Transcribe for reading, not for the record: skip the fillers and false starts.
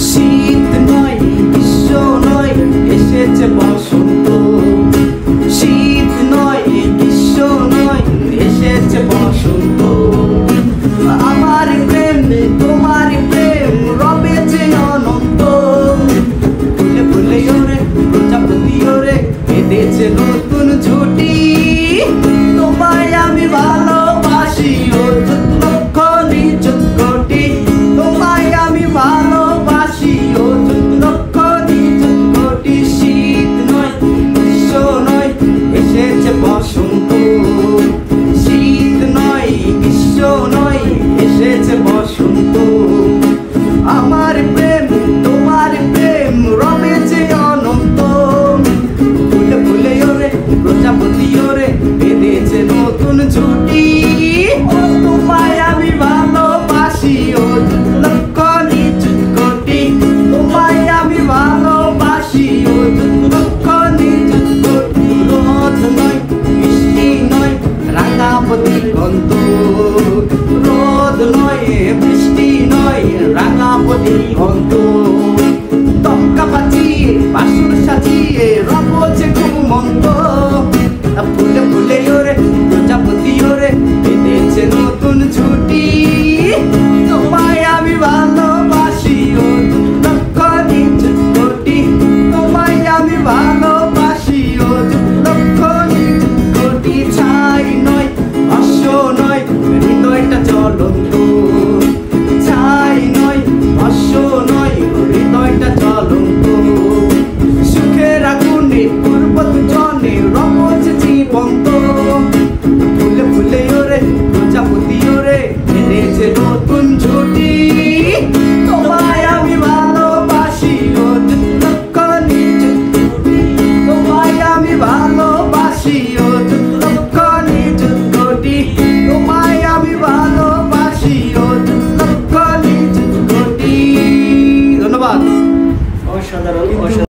শীত নয় গ্রীষ্ম নয় এসেছে বসন্ত, শীত নয় গ্রীষ্ম নয় এসেছে বসন্ত। আমার প্রেম তোমার প্রেম রবে যে অনন্ত, ফুলে ফুলে ওরে প্রজাপতি ওরে বেঁধেছে নতুন ছুটি। তোমায় আমি ভালোবাসি ও যত লক্ষ নিযুত কোটি, তোমায় আমি ভালোবাসি ও যত লক্ষ নিযুত কোটি। শীত নয় গ্রীষ্ম নয় এসেছে বসন্ত, শীত নয় গ্রীষ্ম নয় এসেছে বসন্ত। আমার প্রেম তোমার প্রেম রবে যে অনন্ত, ফুলে ফুলে ওরে প্রজাপতি ওরে বেঁধেছে নতুন ছুটি। তোমায় আমি ভালোবাসি ও লক্ষ নিযুত কোটি, তোমায় আমি ভালোবাসি ও লক্ষ নিযুত কোটি। রোদ নয় বৃষ্টি নয় রাঙাপতি গন্ত, রোদ নয় বৃষ্টি নয় রাঙাপতি গন্ত।